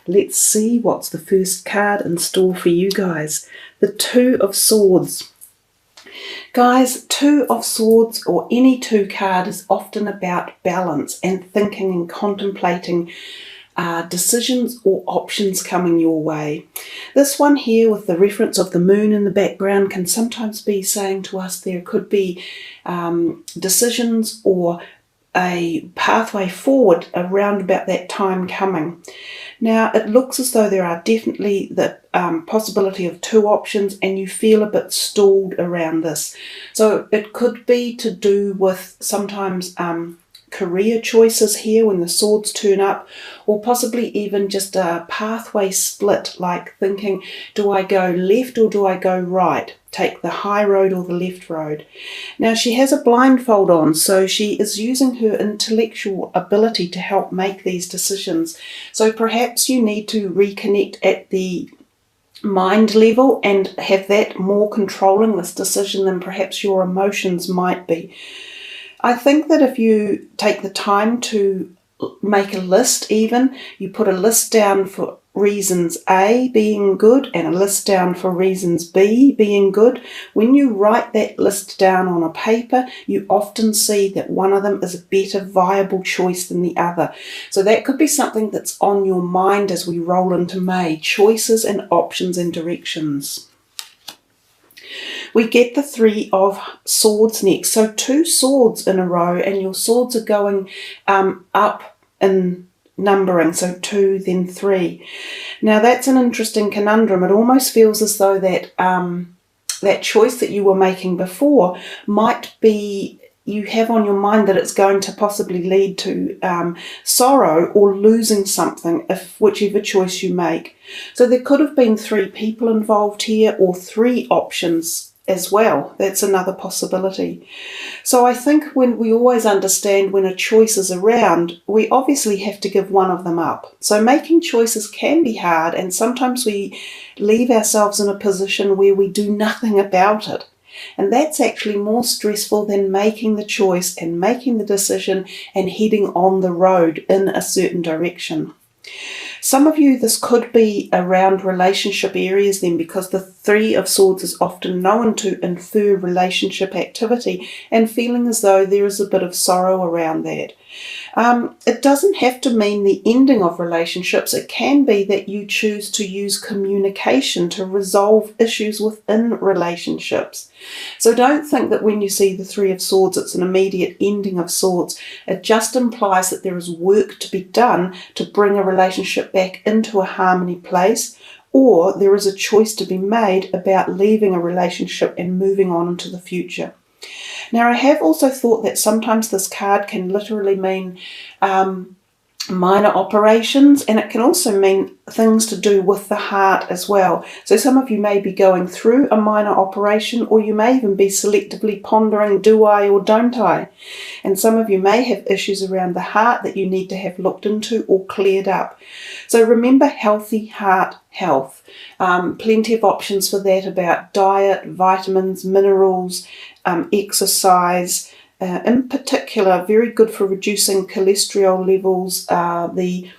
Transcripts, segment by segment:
Let's see what's the first card in store for you guys. The Two of Swords. Guys, Two of Swords or any two card is often about balance and thinking and contemplating decisions or options coming your way. This one here with the reference of the moon in the background can sometimes be saying to us there could be decisions or a pathway forward around about that time coming. Now, it looks as though there are definitely the possibility of two options and you feel a bit stalled around this. So it could be to do with sometimes career choices here when the swords turn up, or possibly even just a pathway split, like thinking, do I go left or do I go right? Take the high road or the left road. Now she has a blindfold on, so she is using her intellectual ability to help make these decisions. So perhaps you need to reconnect at the mind level and have that more controlling this decision than perhaps your emotions might be. I think that if you take the time to make a list, even you put a list down for reasons A being good and a list down for reasons B being good, when you write that list down on a paper, you often see that one of them is a better viable choice than the other. So that could be something that's on your mind as we roll into May, choices and options and directions. We get the Three of Swords next. So two swords in a row and your swords are going up in numbering. So 2, then 3. Now that's an interesting conundrum. It almost feels as though that that choice that you were making before might be, you have on your mind that it's going to possibly lead to sorrow or losing something, if whichever choice you make. So there could have been 3 people involved here or 3 options as well. That's another possibility. So I think when we always understand when a choice is around, we obviously have to give one of them up. So making choices can be hard, and sometimes we leave ourselves in a position where we do nothing about it. And that's actually more stressful than making the choice and making the decision and heading on the road in a certain direction. Some of you, this could be around relationship areas then, because the Three of Swords is often known to infer relationship activity and feeling as though there is a bit of sorrow around that. It doesn't have to mean the ending of relationships. It can be that you choose to use communication to resolve issues within relationships. So don't think that when you see the Three of Swords, it's an immediate ending of sorts. It just implies that there is work to be done to bring a relationship back into a harmony place, or there is a choice to be made about leaving a relationship and moving on into the future. Now, I have also thought that sometimes this card can literally mean minor operations, and it can also mean things to do with the heart as well. So some of you may be going through a minor operation, or you may even be selectively pondering, do I or don't I? And some of you may have issues around the heart that you need to have looked into or cleared up. So remember, healthy heart health. Plenty of options for that about diet, vitamins, minerals, exercise. In particular, very good for reducing cholesterol levels. The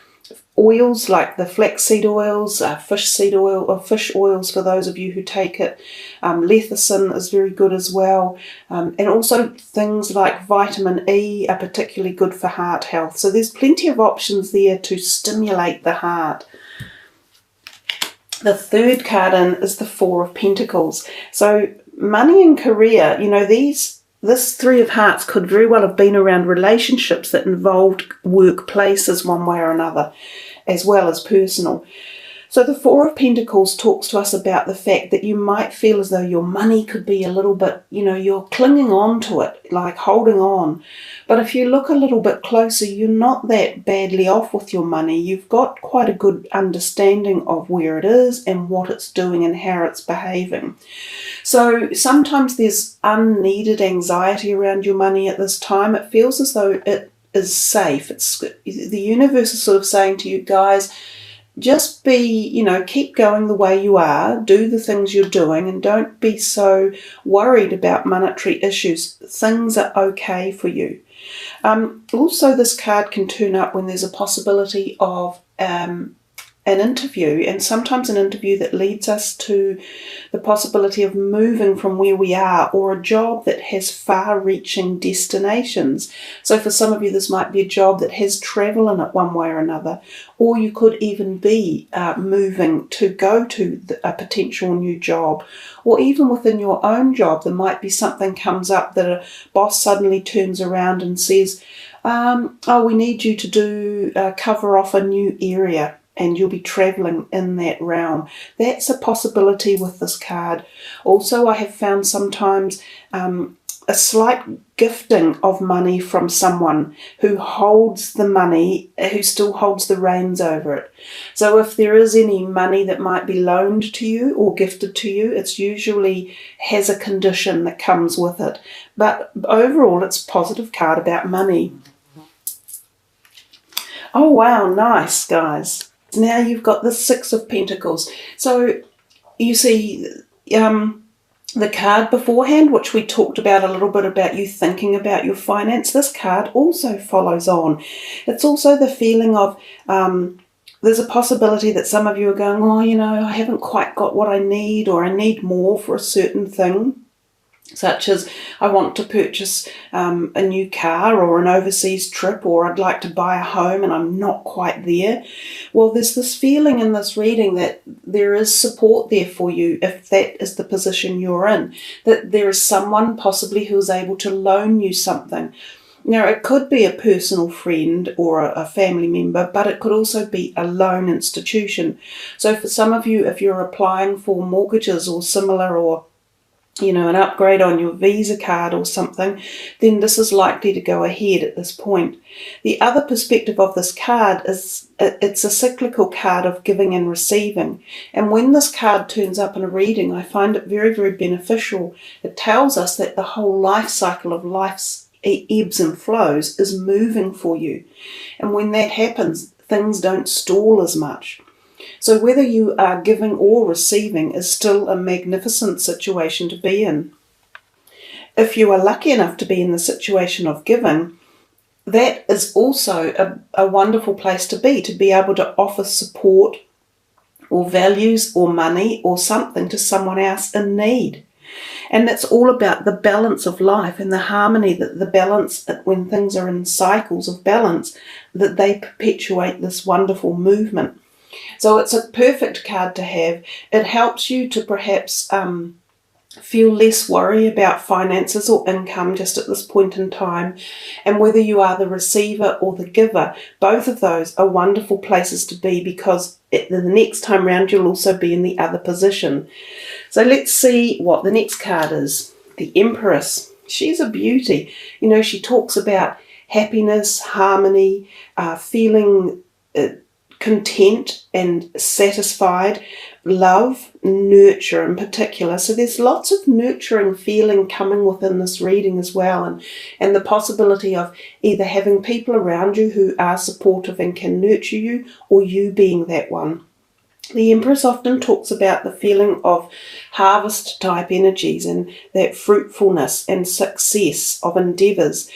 oils like the flaxseed oils, fish seed oil, or fish oils for those of you who take it. Lecithin is very good as well. And also things like vitamin E are particularly good for heart health. So there's plenty of options there to stimulate the heart. The third card in is the Four of Pentacles. So money and career, you know, this Three of Hearts could very well have been around relationships that involved workplaces one way or another, as well as personal. So the Four of Pentacles talks to us about the fact that you might feel as though your money could be a little bit, you know, you're clinging on to it, like holding on. But if you look a little bit closer, you're not that badly off with your money. You've got quite a good understanding of where it is and what it's doing and how it's behaving. So sometimes there's unneeded anxiety around your money at this time. It feels as though it is safe. The universe is sort of saying to you guys, just be, you know, keep going the way you are, do the things you're doing, and don't be so worried about monetary issues. Things are okay for you. Also, this card can turn up when there's a possibility of an interview, and sometimes an interview that leads us to the possibility of moving from where we are, or a job that has far-reaching destinations. So for some of you, this might be a job that has travel in it one way or another, or you could even be moving to go to a potential new job, or even within your own job, there might be something comes up that a boss suddenly turns around and says, oh, we need you to do cover off a new area, and you'll be travelling in that realm. That's a possibility with this card. Also, I have found sometimes a slight gifting of money from someone who holds the money, who still holds the reins over it. So if there is any money that might be loaned to you or gifted to you, it's usually has a condition that comes with it. But overall, it's a positive card about money. Oh, wow, nice, guys. Now you've got the Six of Pentacles. So you see the card beforehand, which we talked about a little bit about you thinking about your finance. This card also follows on. It's also the feeling of there's a possibility that some of you are going, oh, you know, I haven't quite got what I need, or I need more for a certain thing. Such as I want to purchase a new car or an overseas trip, or I'd like to buy a home and I'm not quite there. Well, there's this feeling in this reading that there is support there for you if that is the position you're in, that there is someone possibly who is able to loan you something. Now, it could be a personal friend or a family member, but it could also be a loan institution. So for some of you, if you're applying for mortgages or similar, or you know, an upgrade on your Visa card or something, then this is likely to go ahead at this point. The other perspective of this card is it's a cyclical card of giving and receiving. And when this card turns up in a reading, I find it very, very beneficial. It tells us that the whole life cycle of life's ebbs and flows is moving for you. And when that happens, things don't stall as much. So whether you are giving or receiving is still a magnificent situation to be in. If you are lucky enough to be in the situation of giving, that is also a wonderful place to be able to offer support or values or money or something to someone else in need. And it's all about the balance of life and the harmony, that the balance, when things are in cycles of balance, that they perpetuate this wonderful movement. So it's a perfect card to have. It helps you to perhaps feel less worry about finances or income just at this point in time. And whether you are the receiver or the giver, both of those are wonderful places to be, because the next time round you'll also be in the other position. So let's see what the next card is. The Empress. She's a beauty. You know, she talks about happiness, harmony, feeling content and satisfied, love, nurture in particular. So there's lots of nurturing feeling coming within this reading as well, and the possibility of either having people around you who are supportive and can nurture you, or you being that one. The Empress often talks about the feeling of harvest type energies and that fruitfulness and success of endeavours.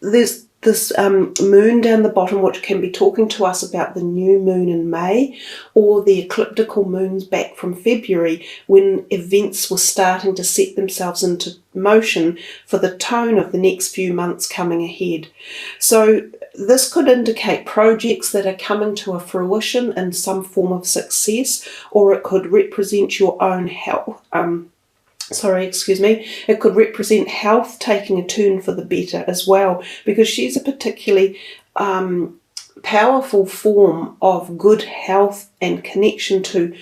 There's this moon down the bottom, which can be talking to us about the new moon in May, or the ecliptical moons back from February, when events were starting to set themselves into motion for the tone of the next few months coming ahead. So this could indicate projects that are coming to a fruition in some form of success, or it could represent your own health. It could represent health taking a turn for the better as well, because she's a particularly powerful form of good health and connection to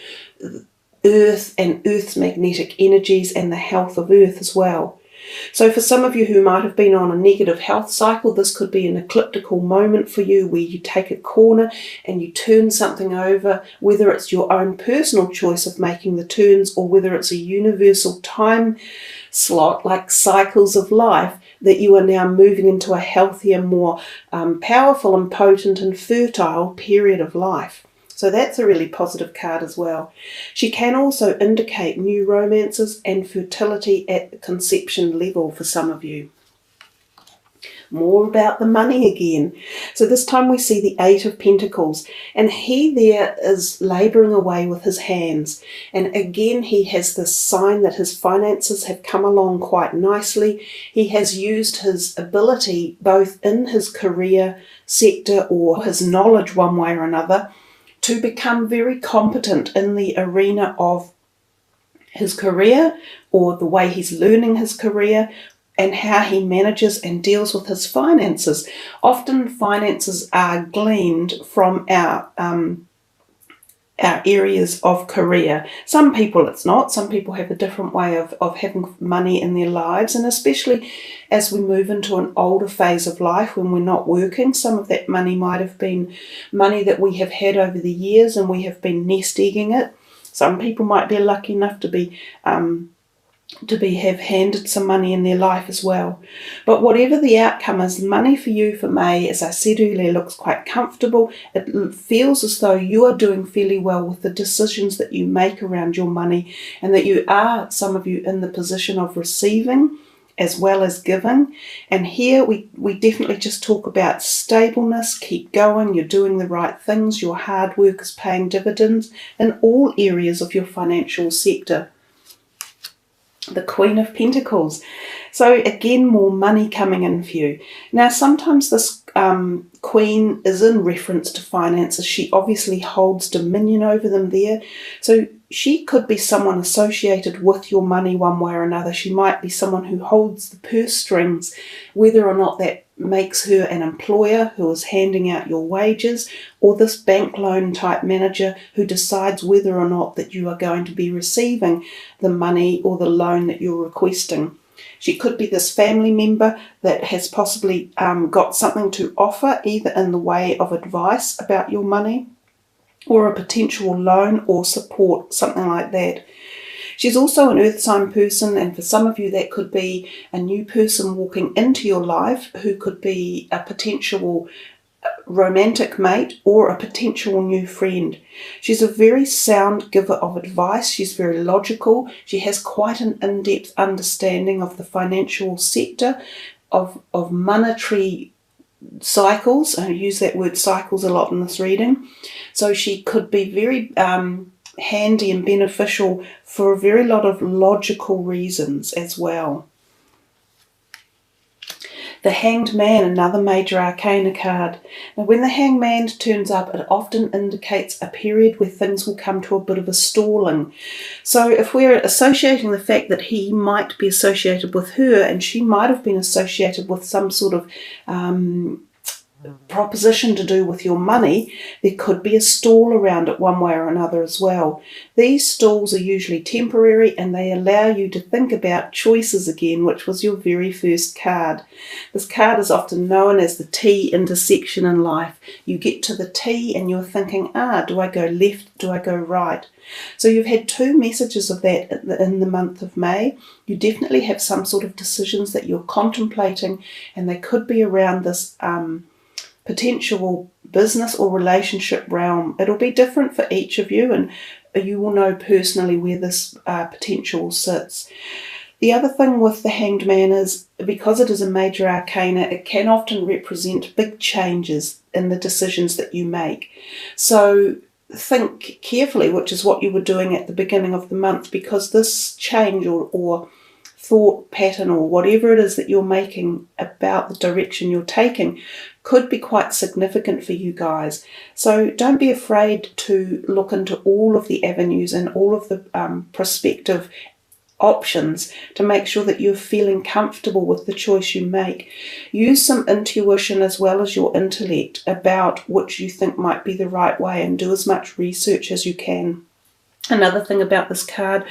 Earth and Earth's magnetic energies and the health of Earth as well. So for some of you who might have been on a negative health cycle, this could be an ecliptical moment for you, where you take a corner and you turn something over, whether it's your own personal choice of making the turns, or whether it's a universal time slot like cycles of life, that you are now moving into a healthier, more powerful and potent and fertile period of life. So that's a really positive card as well. She can also indicate new romances and fertility at the conception level for some of you. more about the money again. So this time we see the Eight of Pentacles, and he there is labouring away with his hands. And again, he has this sign that his finances have come along quite nicely. He has used his ability both in his career sector or his knowledge one way or another to become very competent in the arena of his career, or the way he's learning his career, and how he manages and deals with his finances. Often finances are gleaned from our areas of career. Some people it's not. Some people have a different way of having money in their lives, and especially as we move into an older phase of life when we're not working, some of that money might have been money that we have had over the years and we have been nest egging it. Some people might be lucky enough to have handed some money in their life as well. But whatever the outcome is, money for you for May, as I said earlier, looks quite comfortable. It feels as though you are doing fairly well with the decisions that you make around your money, and that you are, some of you, in the position of receiving as well as giving. And here we definitely just talk about stableness. Keep going, you're doing the right things, your hard work is paying dividends in all areas of your financial sector. The Queen of Pentacles. So again, more money coming in for you. Now sometimes this Queen is in reference to finances. She obviously holds dominion over them there. So she could be someone associated with your money one way or another. She might be someone who holds the purse strings, whether or not that makes her an employer who is handing out your wages, or this bank loan type manager who decides whether or not that you are going to be receiving the money or the loan that you're requesting. She could be this family member that has possibly got something to offer, either in the way of advice about your money or a potential loan or support, something like that. She's also an earth sign person, and for some of you that could be a new person walking into your life who could be a potential romantic mate or a potential new friend. She's a very sound giver of advice. She's very logical. She has quite an in-depth understanding of the financial sector, of monetary cycles. I use that word cycles a lot in this reading. So she could be very handy and beneficial for a very lot of logical reasons as well. The Hanged Man, another major arcana card. Now when the Hanged Man turns up, it often indicates a period where things will come to a bit of a stalling. So if we're associating the fact that he might be associated with her, and she might have been associated with some sort of proposition to do with your money, there could be a stall around it one way or another as well. These stalls are usually temporary, and they allow you to think about choices again, which was your very first card. This card is often known as the T intersection in life. You get to the T and you're thinking, do I go left, do I go right? So you've had two messages of that in the month of May. You definitely have some sort of decisions that you're contemplating, and they could be around this potential business or relationship realm. It'll be different for each of you, and you will know personally where this potential sits. The other thing with the Hanged Man is, because it is a major arcana, it can often represent big changes in the decisions that you make. So think carefully, which is what you were doing at the beginning of the month, because this change or thought pattern or whatever it is that you're making about the direction you're taking could be quite significant for you guys. So don't be afraid to look into all of the avenues and all of the prospective options to make sure that you're feeling comfortable with the choice you make. Use some intuition as well as your intellect about which you think might be the right way, and do as much research as you can. Another thing about this card,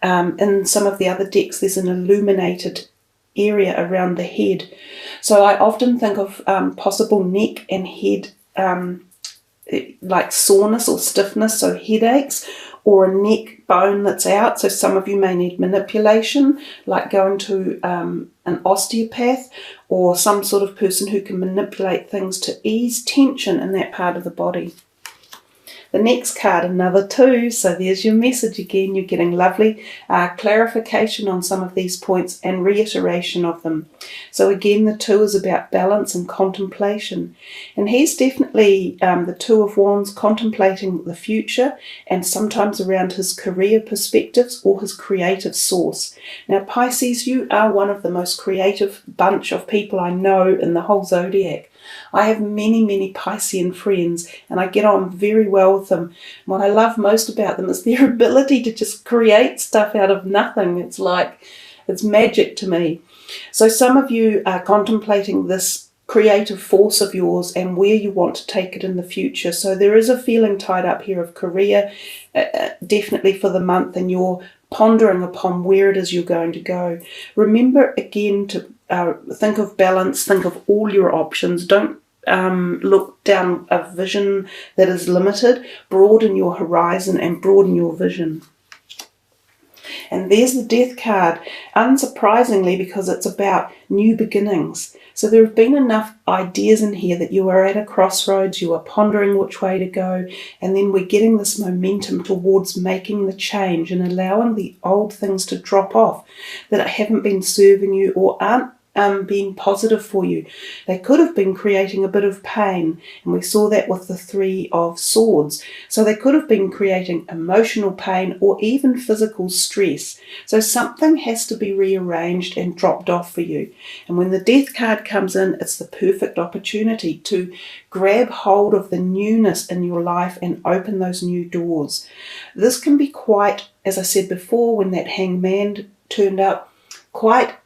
in some of the other decks, there's an illuminated area around the head. So I often think of possible neck and head like soreness or stiffness, so headaches, or a neck bone that's out. So some of you may need manipulation, like going to an osteopath or some sort of person who can manipulate things to ease tension in that part of the body. The next card, another 2. So there's your message again. You're getting lovely clarification on some of these points and reiteration of them. So again, the 2 is about balance and contemplation. And he's definitely the 2 of Wands, contemplating the future and sometimes around his career perspectives or his creative source. Now, Pisces, you are one of the most creative bunch of people I know in the whole zodiac. I have many Piscean friends and I get on very well with them. What I love most about them is their ability to just create stuff out of nothing. It's like, it's magic to me. So some of you are contemplating this creative force of yours and where you want to take it in the future. So there is a feeling tied up here of career, definitely for the month, and you're pondering upon where it is you're going to go. Remember again to think of balance, think of all your options. Don't look down a vision that is limited. Broaden your horizon and broaden your vision. And there's the Death card, unsurprisingly, because it's about new beginnings. So there have been enough ideas in here that you are at a crossroads, you are pondering which way to go, and then we're getting this momentum towards making the change and allowing the old things to drop off that haven't been serving you or aren't being positive for you. They could have been creating a bit of pain, and we saw that with the 3 of Swords. So they could have been creating emotional pain or even physical stress. So something has to be rearranged and dropped off for you. And when the Death card comes in, it's the perfect opportunity to grab hold of the newness in your life and open those new doors. This can be quite, as I said before, when that Hangman turned up, quite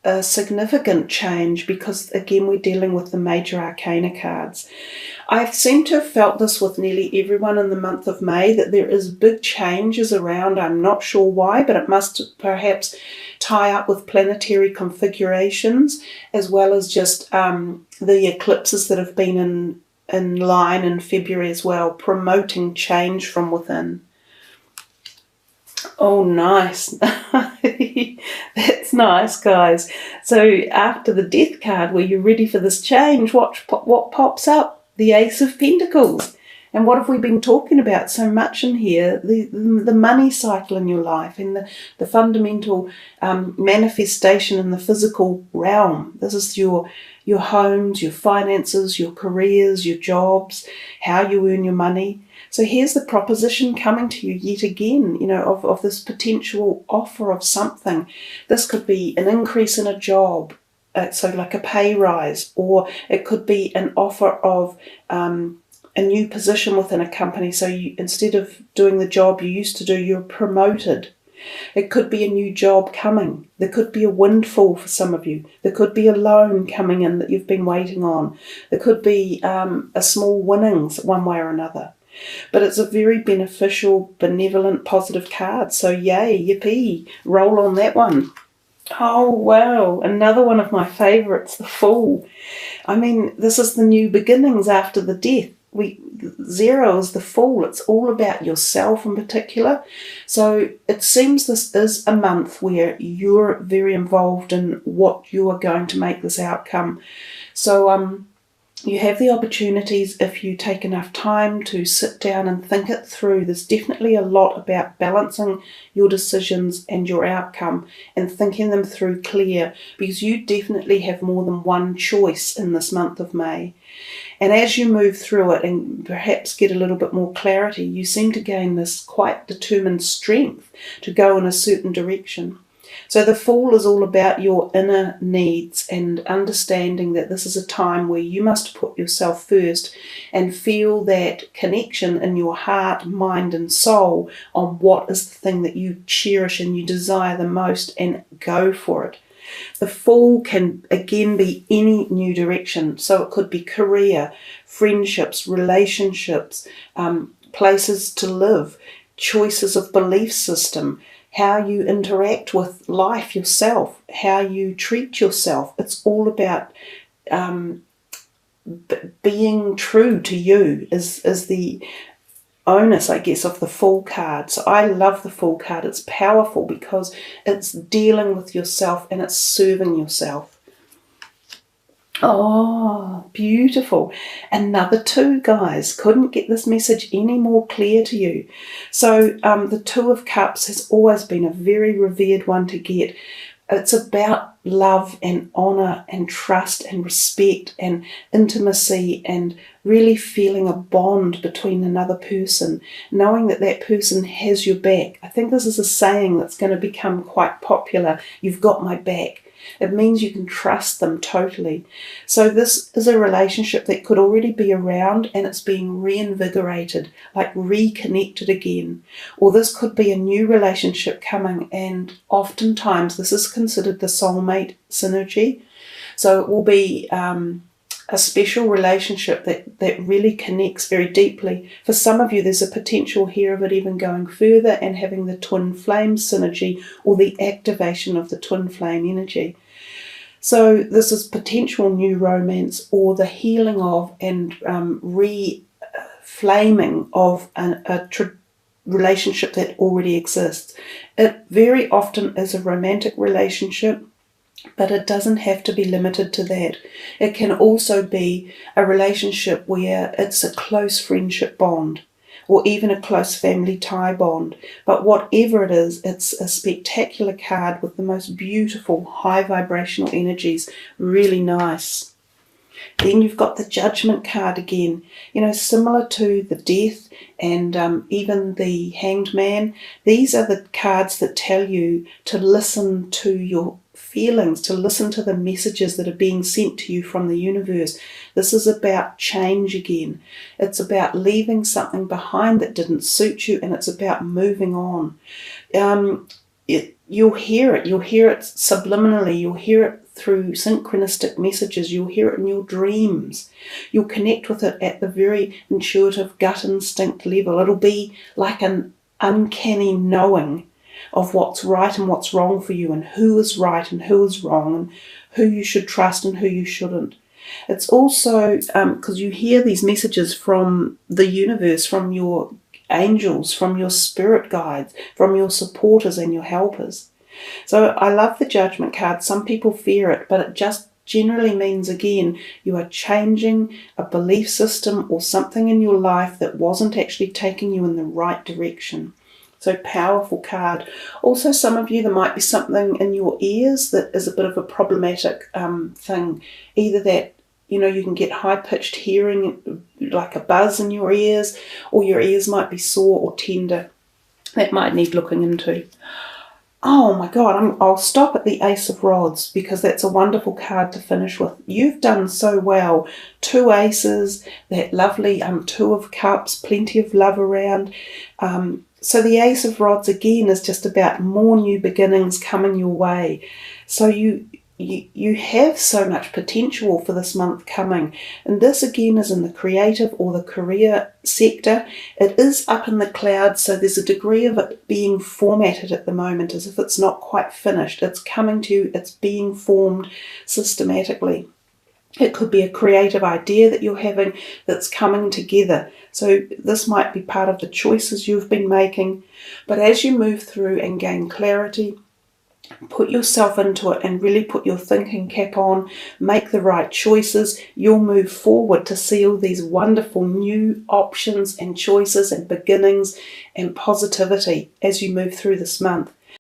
a significant change, because again we're dealing with the major arcana cards. I seem to have felt this with nearly everyone in the month of May, that there is big changes around. I'm not sure why, but it must perhaps tie up with planetary configurations, as well as just the eclipses that have been in line in February as well, promoting change from within. Oh, nice. That's nice, guys. So after the Death card, where you're ready for this change, what pops up? The Ace of Pentacles. And what have we been talking about so much in here? The money cycle in your life and the fundamental manifestation in the physical realm. This is your homes, your finances, your careers, your jobs, how you earn your money. So here's the proposition coming to you yet again, you know, of this potential offer of something. This could be an increase in a job, so like a pay rise, or it could be an offer of a new position within a company. So you, instead of doing the job you used to do, you're promoted. It could be a new job coming. There could be a windfall for some of you. There could be a loan coming in that you've been waiting on. There could be a small winnings one way or another. But it's a very beneficial, benevolent, positive card. So yay, yippee, roll on that one. Oh, wow, another one of my favourites, the Fool. I mean, this is the new beginnings after the Death. Zero is the Fool. It's all about yourself in particular. So it seems this is a month where you're very involved in what you are going to make this outcome. So you have the opportunities, if you take enough time to sit down and think it through. There's definitely a lot about balancing your decisions and your outcome and thinking them through clear, because you definitely have more than one choice in this month of May. And as you move through it and perhaps get a little bit more clarity, you seem to gain this quite determined strength to go in a certain direction. So the Fool is all about your inner needs and understanding that this is a time where you must put yourself first and feel that connection in your heart, mind and soul on what is the thing that you cherish and you desire the most, and go for it. The Fool can again be any new direction. So it could be career, friendships, relationships, places to live, choices of belief system, how you interact with life yourself, how you treat yourself. It's all about being true to you is the onus, I guess, of the Fool card. So I love the Fool card. It's powerful because it's dealing with yourself and it's serving yourself. Oh, beautiful. Another 2, guys. Couldn't get this message any more clear to you. So the 2 of Cups has always been a very revered one to get. It's about love and honour and trust and respect and intimacy and really feeling a bond between another person, knowing that that person has your back. I think this is a saying that's going to become quite popular. You've got my back. It means you can trust them totally. So this is a relationship that could already be around and it's being reinvigorated, like reconnected again. Or this could be a new relationship coming, and oftentimes this is considered the soulmate synergy. So it will be a special relationship that really connects very deeply. For some of you, there's a potential here of it even going further and having the twin flame synergy or the activation of the twin flame energy. So this is potential new romance or the healing of and re-flaming of a relationship that already exists. It very often is a romantic relationship, but it doesn't have to be limited to that. It can also be a relationship where it's a close friendship bond or even a close family tie bond. But whatever it is, it's a spectacular card with the most beautiful high vibrational energies. Really nice. Then you've got the Judgment card again, similar to the Death and even the Hanged Man. These are the cards that tell you to listen to your feelings, to listen to the messages that are being sent to you from the universe. This is about change again. It's about leaving something behind that didn't suit you, and it's about moving on. You'll hear it. You'll hear it subliminally. You'll hear it through synchronistic messages. You'll hear it in your dreams. You'll connect with it at the very intuitive gut instinct level. It'll be like an uncanny knowing of what's right and what's wrong for you, and who is right and who is wrong, and who you should trust and who you shouldn't. It's also because you hear these messages from the universe, from your angels, from your spirit guides, from your supporters and your helpers. So I love the Judgment card. Some people fear it, but it just generally means, again, you are changing a belief system or something in your life that wasn't actually taking you in the right direction. So powerful card. Also, some of you, there might be something in your ears that is a bit of a problematic thing. Either that, you can get high-pitched hearing, like a buzz in your ears, or your ears might be sore or tender. That might need looking into. Oh my God, I'll stop at the Ace of Rods because that's a wonderful card to finish with. You've done so well. 2 aces, that lovely 2 of Cups, plenty of love around. So the Ace of Rods again is just about more new beginnings coming your way. So you have so much potential for this month coming. And this again is in the creative or the career sector. It is up in the clouds, so there's a degree of it being formatted at the moment as if it's not quite finished. It's coming to you, it's being formed systematically. It could be a creative idea that you're having that's coming together. So this might be part of the choices you've been making. But as you move through and gain clarity, put yourself into it and really put your thinking cap on, make the right choices, you'll move forward to see all these wonderful new options and choices and beginnings and positivity as you move through this month.